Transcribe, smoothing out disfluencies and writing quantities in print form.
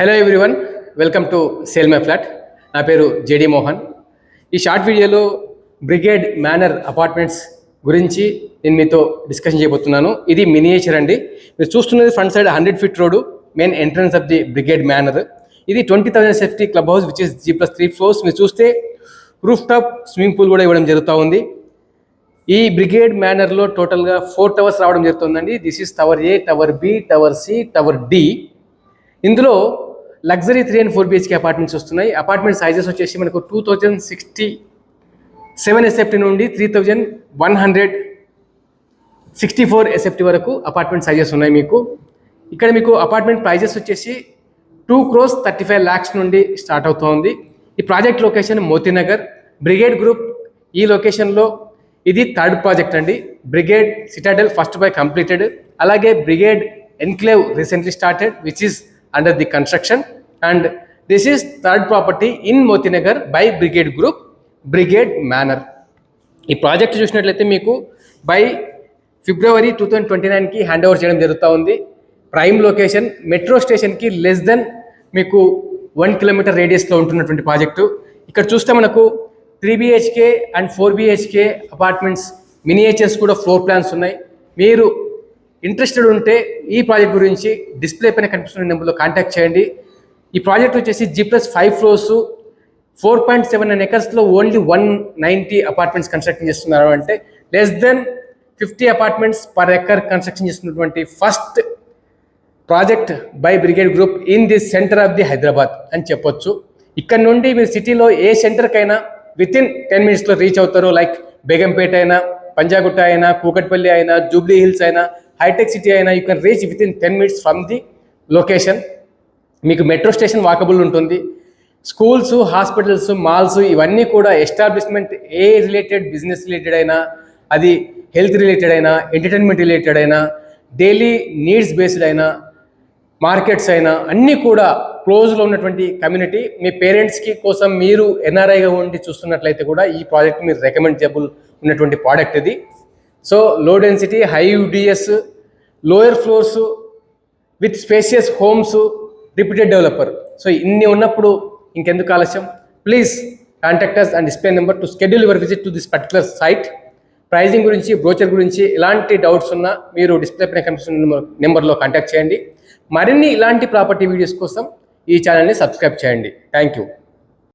Hello everyone, welcome to sale my flat. నా పేరు JD Mohan. ఈ షార్ట్ వీడియోలో బ్రిగేడ్ మ్యానర్ అపార్ట్మెంట్స్ గురించి నేను మీతో డిస్కషన్ చేయబోతున్నాను. ఇది మినియేచర్ అండి. మీరు చూస్తున్నది front side 100 feet road, main entrance of the Brigade Manor. ఇది 20,000 safety club house which is G+3 floors. మీరు చూస్తే రూఫ్ టాప్ స్విమ్మింగ్ పూల్ కూడా ఇవ్వడం జరుగుతూ ఉంది. ఈ బ్రిగేడ్ మ్యానర్లో టోటల్గా 4 towers రావడం జరుగుతుందండి. This is tower A, tower B, tower C, tower D. ఇందులో లగ్జరీ 3 and 4 BHK అపార్ట్మెంట్స్ వస్తున్నాయి. అపార్ట్మెంట్ సైజెస్ వచ్చేసి మనకు 2067 SFT నుండి 3164 SFT వరకు అపార్ట్మెంట్ సైజెస్ ఉన్నాయి. మీకు ఇక్కడ మీకు అపార్ట్మెంట్ ప్రైజెస్ వచ్చేసి 2,35 lakhs నుండి స్టార్ట్ అవుతుంది. ఈ project location Motinagar. Brigade group ఈ లొకేషన్లో ఇది థర్డ్ ప్రాజెక్ట్ అండి. Brigade Citadel first by completed, అలాగే Brigade Enclave recently started which is under the construction, and this is third property in Motinagar by Brigade Group, Brigade Manor. ఈ project చూసినట్లయితే మీకు by February 2029కి hand over చేయడం జరుగుతూ ఉంది. Prime location, metro స్టేషన్కి less than మీకు 1 kilometer రేడియస్లో ఉంటున్నటువంటి project. ఇక్కడ చూస్తే మనకు 3 BHK and 4 BHK apartments miniatures కూడా ఫ్లోర్ ప్లాన్స్ ఉన్నాయి. మీరు ఇంట్రెస్టెడ్ ఉంటే ఈ ప్రాజెక్ట్ గురించి డిస్ప్లే పైన కనిపిస్తున్న నెంబర్లో కాంటాక్ట్ చేయండి. ఈ ప్రాజెక్ట్ వచ్చేసి G+5 floors, 4.79 acresలో ఓన్లీ 190 అపార్ట్మెంట్స్ కన్స్ట్రక్షన్ చేస్తున్నారు. అంటే less than 50 apartments per acre construction చేస్తున్నటువంటి first project by Brigade Group in the centre of the Hyderabad అని చెప్పొచ్చు. ఇక్కడ నుండి మీరు సిటీలో ఏ సెంటర్కైనా వితిన్ 10 minutesలో రీచ్ అవుతారు. లైక్ బేగంపేట అయినా, పంజాగుట్ట అయినా, కూకట్పల్లి అయినా, జూబ్లీ హిల్స్ అయినా, హైటెక్ సిటీ అయినా, you can reach within 10 minutes from the location. మీకు మెట్రో స్టేషన్ వాకబుల్ ఉంటుంది. స్కూల్స్, హాస్పిటల్స్, మాల్స్ ఇవన్నీ కూడా ఎస్టాబ్లిష్మెంట్ ఏ రిలేటెడ్, బిజినెస్ రిలేటెడ్ అయినా, అది హెల్త్ రిలేటెడ్ అయినా, ఎంటర్టైన్మెంట్ రిలేటెడ్ అయినా, డైలీ నీడ్స్ బేస్డ్ అయినా, మార్కెట్స్ అయినా అన్నీ కూడా క్లోజ్లో ఉన్నటువంటి కమ్యూనిటీ. మీ పేరెంట్స్కి కోసం మీరు ఎన్ఆర్ఐగా ఉండి చూస్తున్నట్లయితే కూడా ఈ ప్రాజెక్ట్ మీరు రికమెండబుల్ ఉన్నటువంటి ప్రోడక్ట్ ఇది. So low density, high UDS, lower floors with spacious homes, repeated developer. So ఇన్ని ఉన్నప్పుడు ఇంకెందుకు ఆలస్యం? Please contact us and display number to schedule your visit to this particular site. Pricing గురించి, brochure గురించి ఎలాంటి doubts ఉన్నా మీరు డిస్ప్లే పైన కనిపిస్తున్న నెంబర్లో కాంటాక్ట్ చేయండి. మరిన్ని ఇలాంటి ప్రాపర్టీ వీడియోస్ కోసం ఈ ఛానల్ని సబ్స్క్రైబ్ చేయండి. Thank you.